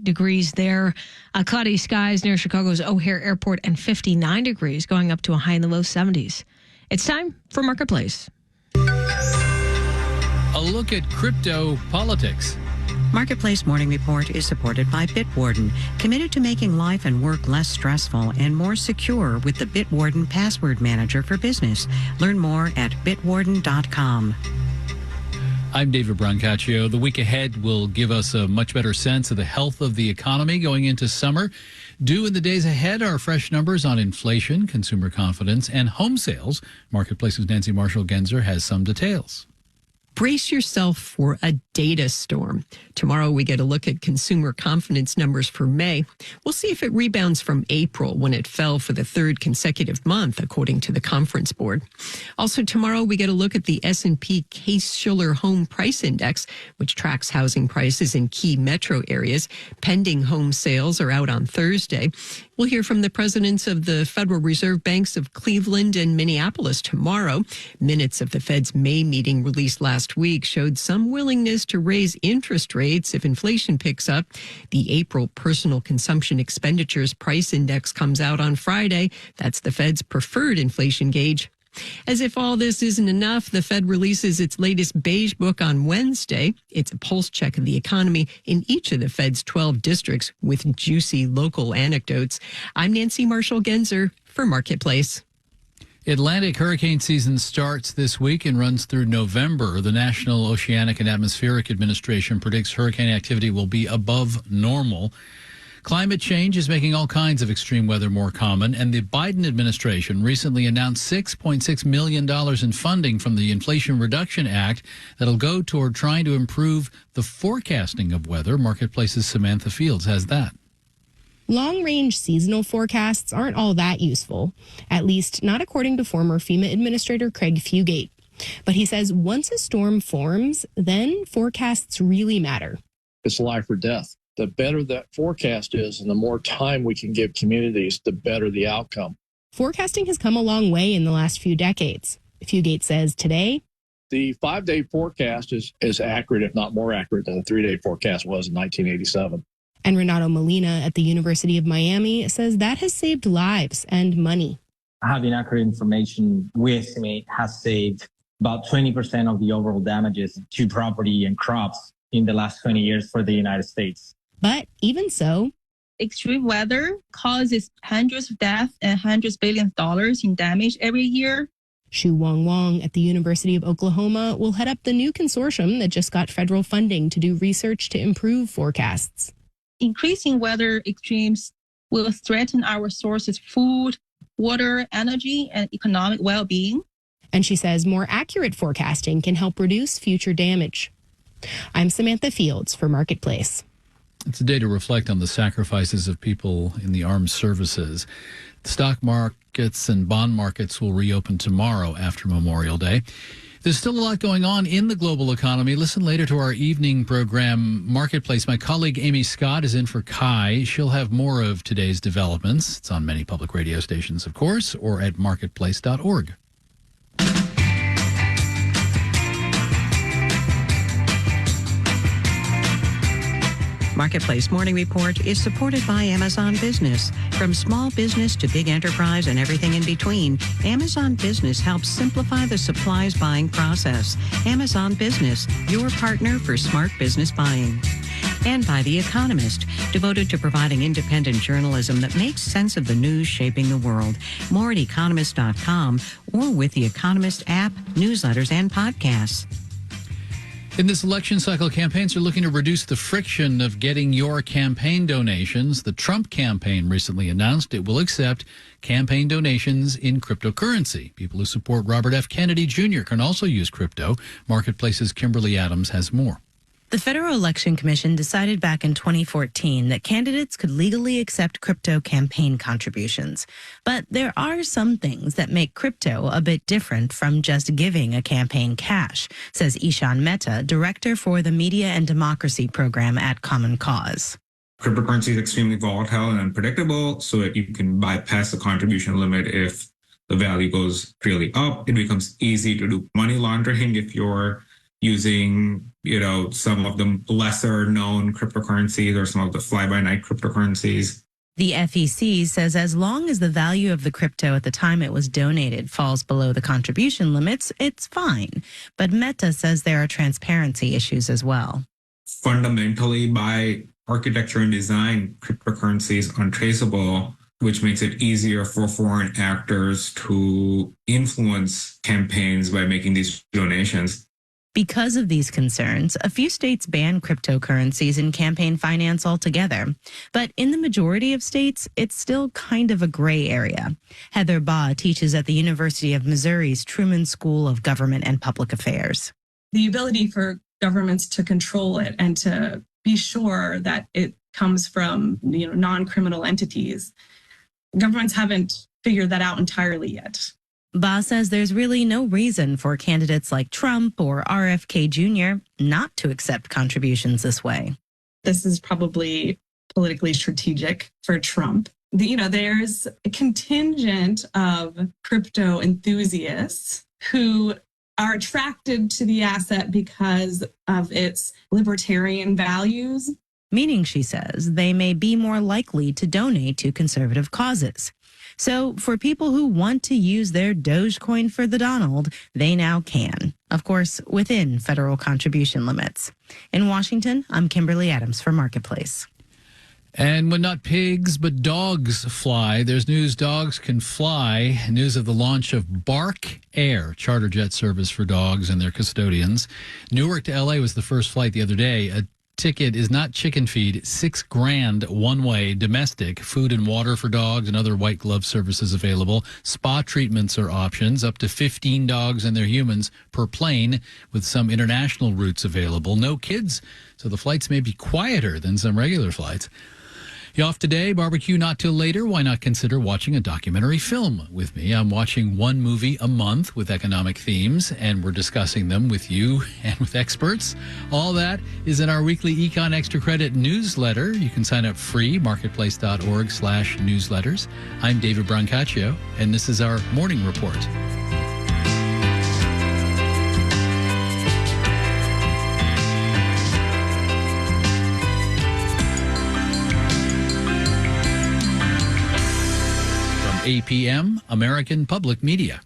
degrees there. Cloudy skies near Chicago's O'Hare Airport and 59 degrees, going up to a high in the low 70s. It's time for Marketplace. A look at crypto politics. Marketplace Morning Report is supported by Bitwarden, committed to making life and work less stressful and more secure with the Bitwarden Password Manager for Business. Learn more at bitwarden.com. I'm David Brancaccio. The week ahead will give us a much better sense of the health of the economy going into summer. Due in the days ahead are fresh numbers on inflation, consumer confidence, and home sales. Marketplace's Nancy Marshall-Genzer has some details. Brace yourself for a data storm. Tomorrow we get a look at consumer confidence numbers for May. We'll see if it rebounds from April when it fell for the third consecutive month, according to the Conference Board. Also tomorrow we get a look at the S&P Case-Shiller Home Price Index, which tracks housing prices in key metro areas. Pending home sales are out on Thursday. We'll hear from the presidents of the Federal Reserve Banks of Cleveland and Minneapolis tomorrow. Minutes of the Fed's May meeting released last week showed some willingness to raise interest rates if inflation picks up. The April Personal Consumption Expenditures Price Index comes out on Friday. That's the Fed's preferred inflation gauge. As if all this isn't enough, the Fed releases its latest beige book on Wednesday. It's a pulse check of the economy in each of the Fed's 12 districts with juicy local anecdotes. I'm Nancy Marshall-Genzer for Marketplace. Atlantic hurricane season starts this week and runs through November. The National Oceanic and Atmospheric Administration predicts hurricane activity will be above normal. Climate change is making all kinds of extreme weather more common, and the Biden administration recently announced $6.6 million in funding from the Inflation Reduction Act that'll go toward trying to improve the forecasting of weather. Marketplace's Samantha Fields has that. Long-range seasonal forecasts aren't all that useful, at least not according to former FEMA Administrator Craig Fugate. But he says once a storm forms, then forecasts really matter. It's life or death. The better that forecast is and the more time we can give communities, the better the outcome. Forecasting has come a long way in the last few decades. Fugate says today, the 5-day forecast is accurate, if not more accurate, than the 3-day forecast was in 1987. And Renato Molina at the University of Miami says that has saved lives and money. Having accurate information, we estimate, has saved about 20% of the overall damages to property and crops in the last 20 years for the United States. But even so, extreme weather causes hundreds of deaths and hundreds of billions of dollars in damage every year. Shu-Wong Wong at the University of Oklahoma will head up the new consortium that just got federal funding to do research to improve forecasts. Increasing weather extremes will threaten our sources, food, water, energy, and economic well-being. And she says more accurate forecasting can help reduce future damage. I'm Samantha Fields for Marketplace. It's a day to reflect on the sacrifices of people in the armed services. The stock markets and bond markets will reopen tomorrow after Memorial Day. There's still a lot going on in the global economy. Listen later to our evening program, Marketplace. My colleague Amy Scott is in for Kai. She'll have more of today's developments. It's on many public radio stations, of course, or at marketplace.org. Marketplace Morning Report is supported by Amazon Business. From small business to big enterprise and everything in between, Amazon Business helps simplify the supplies buying process. Amazon Business, your partner for smart business buying. And by The Economist, devoted to providing independent journalism that makes sense of the news shaping the world. More at economist.com or with The Economist app, newsletters, and podcasts. In this election cycle, campaigns are looking to reduce the friction of getting your campaign donations. The Trump campaign recently announced it will accept campaign donations in cryptocurrency. People who support Robert F. Kennedy Jr. can also use crypto. Marketplace's Kimberly Adams has more. The Federal Election Commission decided back in 2014 that candidates could legally accept crypto campaign contributions. But there are some things that make crypto a bit different from just giving a campaign cash, says Ishan Mehta, director for the Media and Democracy program at Common Cause. Cryptocurrency is extremely volatile and unpredictable, so that you can bypass the contribution limit if the value goes really up. It becomes easy to do money laundering if you're using, some of the lesser known cryptocurrencies or some of the fly-by-night cryptocurrencies. The FEC says as long as the value of the crypto at the time it was donated falls below the contribution limits, it's fine. But Meta says there are transparency issues as well. Fundamentally, by architecture and design, cryptocurrency is untraceable, which makes it easier for foreign actors to influence campaigns by making these donations. Because of these concerns, a few states ban cryptocurrencies in campaign finance altogether. But in the majority of states, it's still kind of a gray area. Heather Baugh teaches at the University of Missouri's Truman School of Government and Public Affairs. The ability for governments to control it and to be sure that it comes from non-criminal entities. Governments haven't figured that out entirely yet. Baugh says there's really no reason for candidates like Trump or RFK Jr. not to accept contributions this way. This is probably politically strategic for Trump. There's a contingent of crypto enthusiasts who are attracted to the asset because of its libertarian values. Meaning, she says, they may be more likely to donate to conservative causes. So for people who want to use their Dogecoin for the Donald, they now can. Of course, within federal contribution limits. In Washington, I'm Kimberly Adams for Marketplace. And when not pigs, but dogs fly, there's news dogs can fly. News of the launch of Bark Air, charter jet service for dogs and their custodians. Newark to LA was the first flight the other day. A ticket is not chicken feed, $6,000 one-way domestic. Food and water for dogs and other white glove services available. Spa treatments are options. Up to 15 dogs and their humans per plane, with some international routes available. No kids, so the flights may be quieter than some regular flights. You off today? Barbecue not till later? Why not consider watching a documentary film with me? I'm watching one movie a month with economic themes, and we're discussing them with you and with experts. All that is in our weekly Econ Extra Credit newsletter. You can sign up free, marketplace.org/newsletters. I'm David Brancaccio, and this is our morning report. APM, American Public Media.